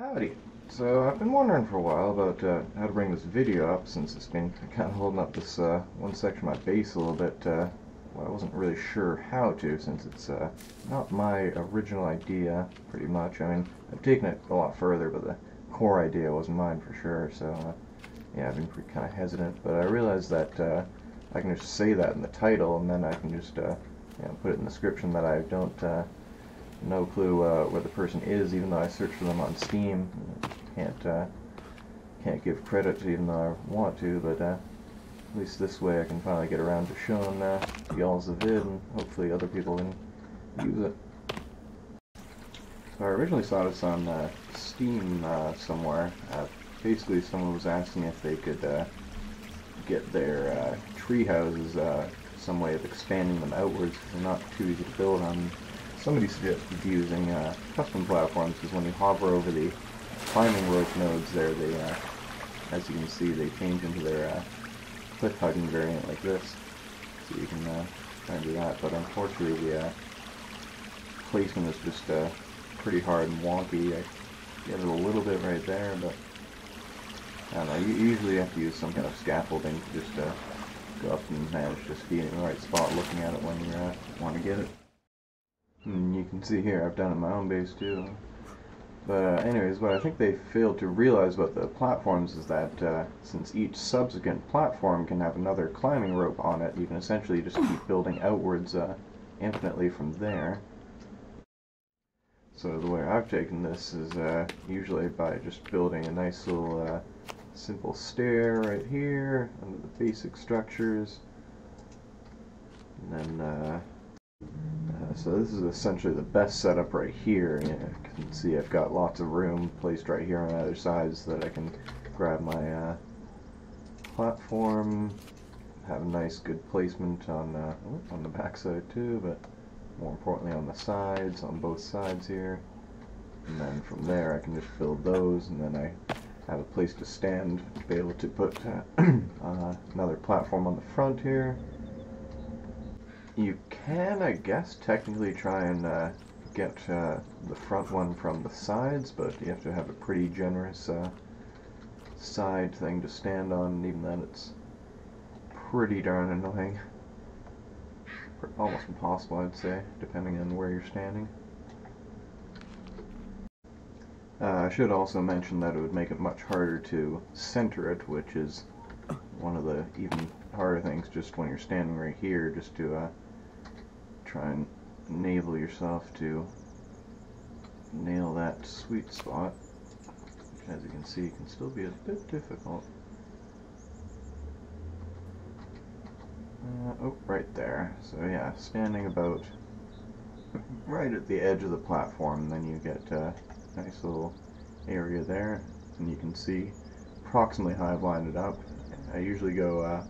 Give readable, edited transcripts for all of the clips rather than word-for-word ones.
Howdy. So I've been wondering for a while about how to bring this video up, since it's been kind of holding up this one section of my base a little bit. Well, I wasn't really sure how to, since it's not my original idea, pretty much. I mean, I've taken it a lot further, but the core idea wasn't mine for sure. So yeah, I've been kind of hesitant. But I realized that I can just say that in the title, and then I can just put it in the description that I don't. No clue where the person is, even though I searched for them on Steam. Can't give credit, even though I want to, but at least this way I can finally get around to showing y'all the vid, and hopefully other people can use it. So I originally saw this on Steam somewhere. Basically, someone was asking if they could get their tree houses some way of expanding them outwards, because they're not too easy to build on. Somebody suggested using custom platforms, because when you hover over the climbing rope nodes there, they, as you can see, they change into their cliff-hugging variant like this. So you can try and do that, but unfortunately the placement is just pretty hard and wonky. I get it a little bit right there, but I don't know, you usually have to use some kind of scaffolding to just go up and manage just being in the right spot looking at it when you want to get it. And you can see here, I've done it in my own base too. But anyways, what I think they failed to realize about the platforms is that since each subsequent platform can have another climbing rope on it, you can essentially just keep building outwards infinitely from there. So the way I've taken this is usually by just building a nice little simple stair right here under the basic structures. And then so this is essentially the best setup right here. You can see I've got lots of room placed right here on either side so that I can grab my platform, have a nice good placement on the back side too, but more importantly on the sides, on both sides here. And then from there I can just build those, and then I have a place to stand to be able to put another platform on the front here. You can, I guess, technically try and get the front one from the sides, but you have to have a pretty generous side thing to stand on, and even then it's pretty darn annoying. Almost impossible, I'd say, depending on where you're standing. I should also mention that it would make it much harder to center it, which is one of the even harder things just when you're standing right here, just to try and enable yourself to nail that sweet spot, which, as you can see, can still be a bit difficult. Oh, right there. So yeah, standing about right at the edge of the platform, then you get a nice little area there, and you can see approximately how I've lined it up. I usually go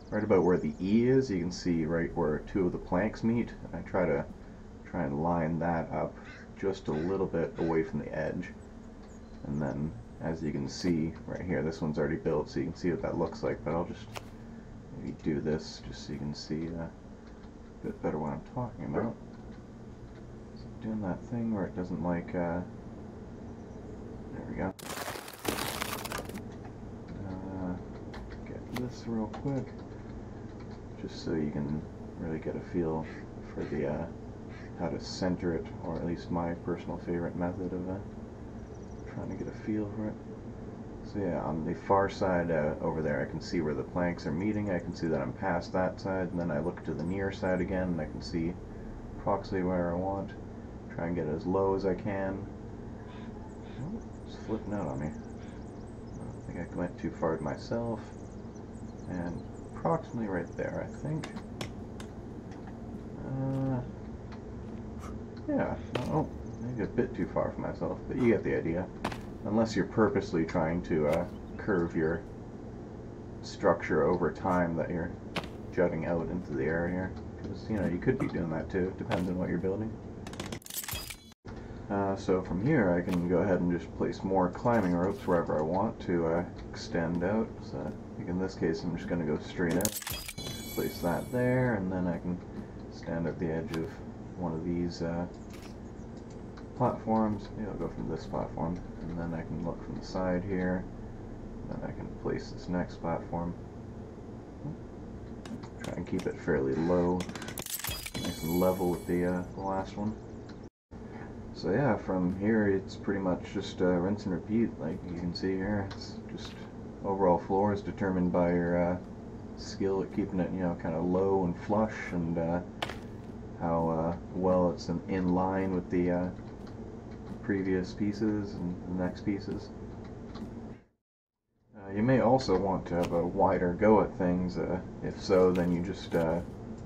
right about where the E is. You can see right where two of the planks meet. I try and line that up just a little bit away from the edge, and then as you can see right here, this one's already built, so you can see what that looks like, but I'll just maybe do this just so you can see a bit better what I'm talking about. So doing that thing where it doesn't like there we go. Get this real quick, just so you can really get a feel for the how to center it, or at least my personal favorite method of trying to get a feel for it. So yeah, on the far side over there, I can see where the planks are meeting. I can see that I'm past that side, and then I look to the near side again, and I can see approximately where I want. Try and get as low as I can. Oh, it's flipping out on me. I think I went too far to myself. And approximately right there, I think. Yeah, oh, maybe a bit too far for myself, but you get the idea. Unless you're purposely trying to curve your structure over time that you're jutting out into the air here. Because, you know, you could be doing that too, depends on what you're building. So from here I can go ahead and just place more climbing ropes wherever I want to extend out. So I think in this case I'm just going to go straight out. Place that there, and then I can stand at the edge of one of these platforms. Maybe I'll go from this platform, and then I can look from the side here. Then I can place this next platform. Try and keep it fairly low, nice and level with the last one. So yeah, from here it's pretty much just rinse and repeat. Like you can see here, it's just overall floor is determined by your skill at keeping it, you know, kind of low and flush, and how well it's in line with the previous pieces and the next pieces. You may also want to have a wider go at things. If so, then you just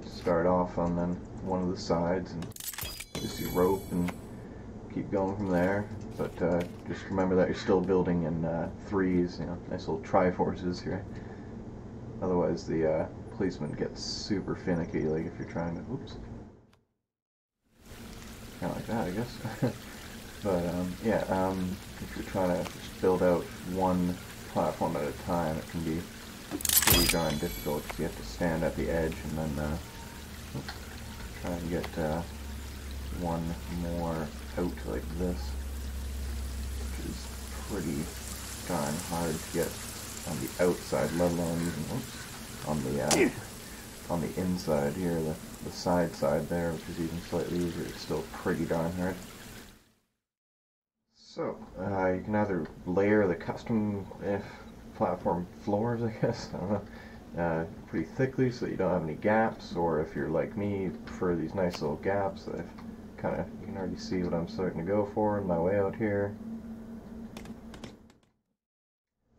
start off on then one of the sides and just your rope and keep going from there. But just remember that you're still building in threes, you know, nice little triforces here. Otherwise the placement gets super finicky, like if you're trying to, oops, kind of like that, I guess. But yeah, if you're trying to just build out one platform at a time, it can be pretty darn difficult because you have to stand at the edge and then try and get one more out like this, which is pretty darn hard to get on the outside, let alone even on the inside here, the side there, which is even slightly easier. It's still pretty darn hard. So, you can either layer the custom platform floors, I guess, I don't know, pretty thickly so that you don't have any gaps, or if you're like me, you prefer these nice little gaps that I've you can already see what I'm starting to go for in my way out here.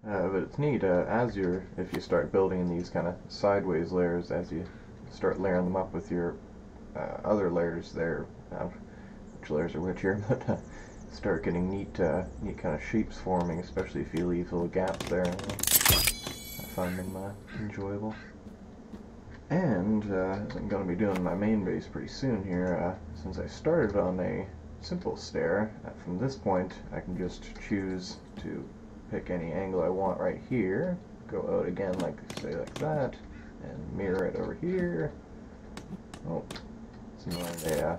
But it's neat, if you start building these kind of sideways layers, as you start layering them up with your other layers there, which layers are which here, but start getting neat kind of shapes forming, especially if you leave little gaps there. I find them enjoyable. And as I'm going to be doing my main base pretty soon here, since I started on a simple stair, from this point I can just choose to pick any angle I want right here, go out again like that, and mirror it over here. Oh, it's annoying. They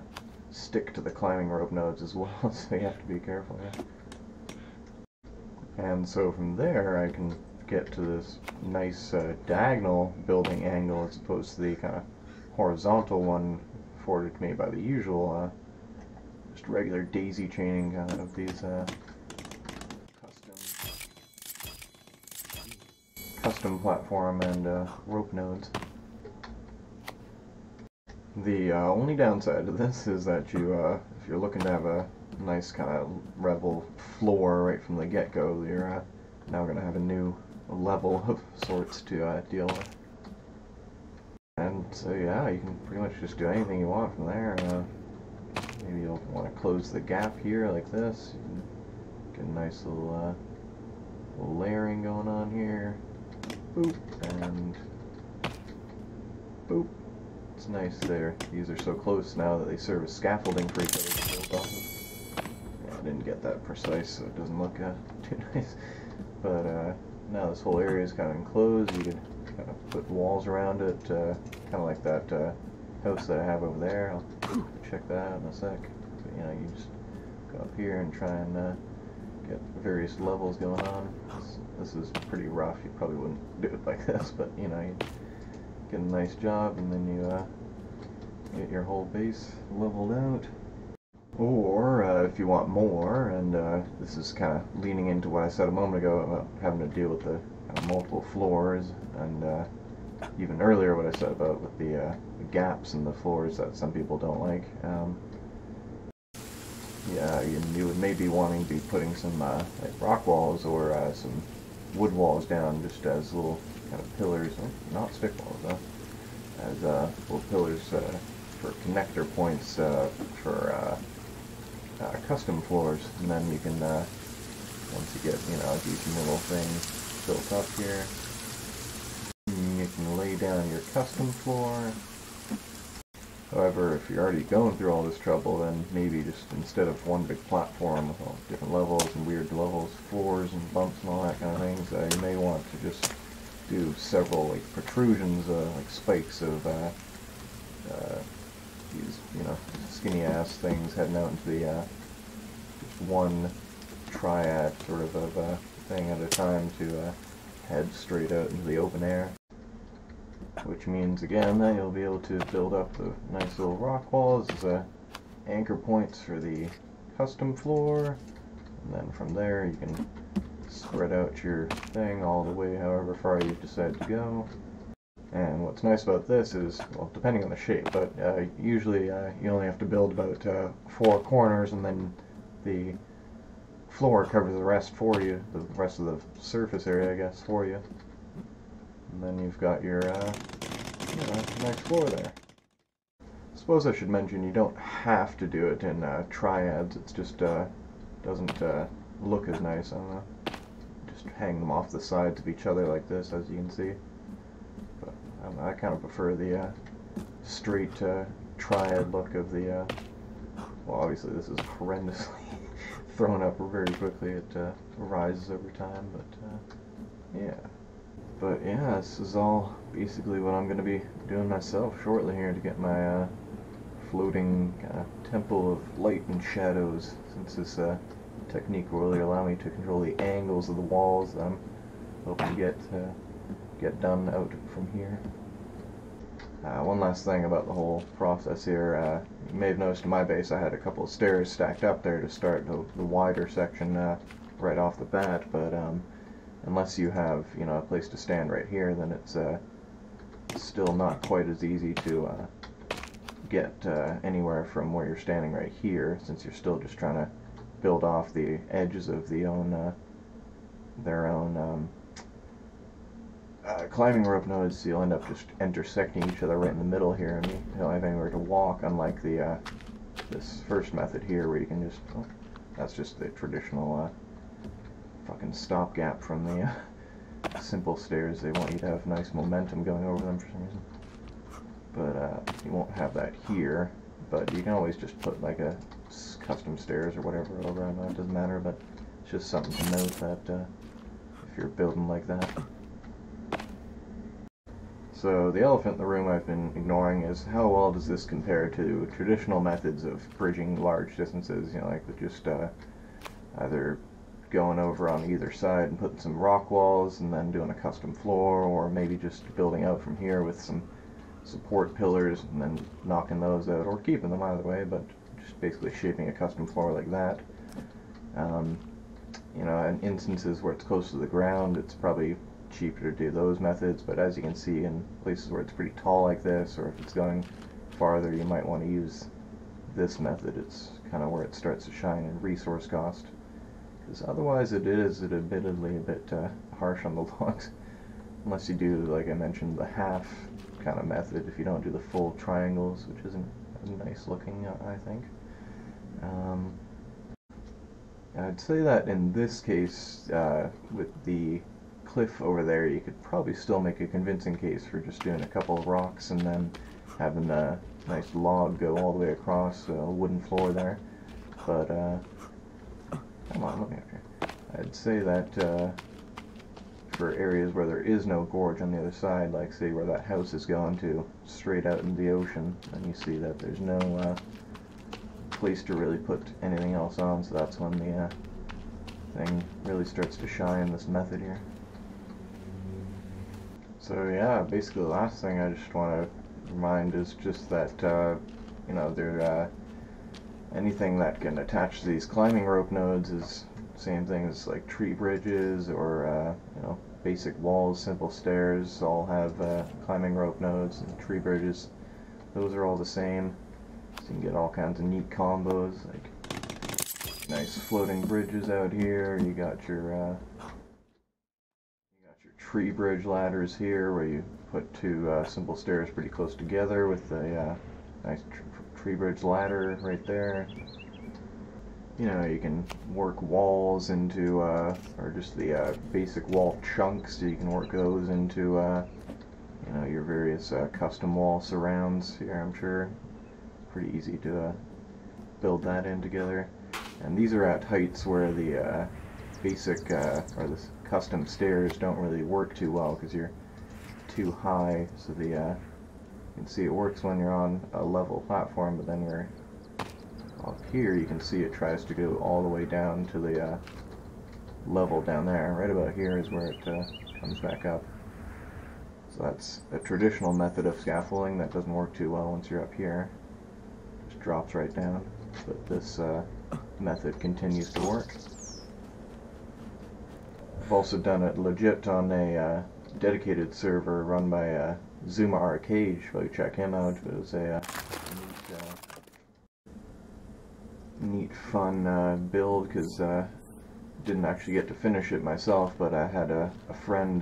stick to the climbing rope nodes as well, so you have to be careful. Yeah. And so from there I can get to this nice diagonal building angle as opposed to the kind of horizontal one afforded to me by the usual just regular daisy chaining kind of these custom platform and rope nodes. The only downside to this is that you, if you're looking to have a nice kind of level floor right from the get-go, you're now going to have a new level of sorts to deal with. And so yeah, you can pretty much just do anything you want from there. Maybe you'll want to close the gap here like this. You can get a nice little layering going on here. Boop, and boop. It's nice there. These are so close now that they serve as scaffolding for each other to build off of. Yeah, I didn't get that precise, so it doesn't look too nice. But now this whole area is kind of enclosed. You can kind of put walls around it, kind of like that house that I have over there. I'll check that out in a sec. But, you know, you just go up here and try and get various levels going on. This is pretty rough. You probably wouldn't do it like this, but you know, you get a nice job and then you get your whole base leveled out. Or if you want more, and this is kind of leaning into what I said a moment ago about having to deal with the multiple floors, and even earlier what I said about with the gaps in the floors that some people don't like. Yeah, you would maybe wanting to be putting some like rock walls or some wood walls down just as little kind of pillars, not stick walls though, as little pillars for connector points for custom floors, and then you can once you get, you know, these little things built up here, you can lay down your custom floor. However, if you're already going through all this trouble, then maybe just instead of one big platform with all different levels and weird levels, floors and bumps and all that kind of things, you may want to just do several like protrusions, like spikes of these, you know, skinny ass things heading out into the one triad sort of a thing at a time to head straight out into the open air. Which means, again, that you'll be able to build up the nice little rock walls as anchor points for the custom floor, and then from there you can spread out your thing all the way however far you decide to go. And what's nice about this is, well, depending on the shape, but usually you only have to build about 4 corners, and then the floor covers the rest for you, the rest of the surface area, I guess, for you. And then you've got your nice floor there. I suppose I should mention you don't have to do it in triads. It's just doesn't look as nice. I don't know. Just hang them off the sides of each other like this, as you can see. But I kind of prefer the straight triad look of the. Well, obviously this is horrendously thrown up very quickly. It rises over time, but yeah. But yeah, this is all basically what I'm going to be doing myself shortly here to get my floating temple of light and shadows, since this technique will really allow me to control the angles of the walls that I'm hoping to get done out from here. One last thing about the whole process here, you may have noticed in my base I had a couple of stairs stacked up there to start the wider section right off the bat, but unless you have, a place to stand right here, then it's still not quite as easy to get anywhere from where you're standing right here, since you're still just trying to build off the edges of their own climbing rope nodes, so you'll end up just intersecting each other right in the middle here, and you don't have anywhere to walk, unlike the this first method here, where you can just, well, that's just the traditional fucking stopgap from the simple stairs. They want you to have nice momentum going over them for some reason. But you won't have that here, but you can always just put like a custom stairs or whatever over. I know it doesn't matter, but it's just something to note that if you're building like that. So the elephant in the room I've been ignoring is how well does this compare to traditional methods of bridging large distances, like with just either going over on either side and putting some rock walls and then doing a custom floor, or maybe just building out from here with some support pillars and then knocking those out, or keeping them either way, but just basically shaping a custom floor like that. In instances where it's close to the ground, it's probably cheaper to do those methods, but as you can see, in places where it's pretty tall like this, or if it's going farther, you might want to use this method. It's kind of where it starts to shine in resource cost, because otherwise it is admittedly a bit harsh on the logs, unless you do, like I mentioned, the half kind of method, if you don't do the full triangles, which isn't as nice looking, I think. I'd say that in this case, with the cliff over there, you could probably still make a convincing case for just doing a couple of rocks and then having a nice log go all the way across a wooden floor there. But come on, let me up here. I'd say that for areas where there is no gorge on the other side, like say where that house is going to, straight out into the ocean, and you see that there's no place to really put anything else on, so that's when the thing really starts to shine, this method here. So yeah, basically the last thing I just want to remind is just that, anything that can attach to these climbing rope nodes is same thing as like tree bridges or, basic walls, simple stairs, all have climbing rope nodes, and tree bridges, those are all the same. So you can get all kinds of neat combos, like nice floating bridges out here. You got your tree bridge ladders here, where you put two simple stairs pretty close together with a nice tree bridge ladder right there. You can work walls into, or just the basic wall chunks, so you can work those into, your various custom wall surrounds here, I'm sure. Pretty easy to build that in together. And these are at heights where the basic, or the custom stairs don't really work too well, because you're too high, so the, you can see it works when you're on a level platform, but then Up here you can see it tries to go all the way down to the level down there. Right about here is where it comes back up. So that's a traditional method of scaffolding that doesn't work too well once you're up here. Just drops right down. But this method continues to work. I've also done it legit on a dedicated server run by Zuma Arcade. If you check him out, it was a neat, fun build, because didn't actually get to finish it myself, but I had a friend,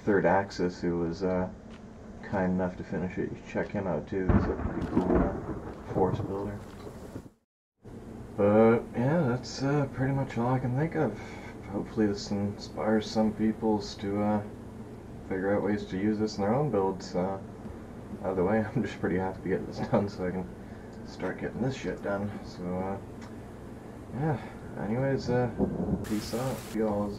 Third Axis, who was kind enough to finish it. You should check him out too. He's a pretty cool force builder. But yeah, that's pretty much all I can think of. Hopefully this inspires some peoples to figure out ways to use this in their own builds. Either way, I'm just pretty happy to get this done so I can start getting this shit done. So yeah, anyways, peace out. You all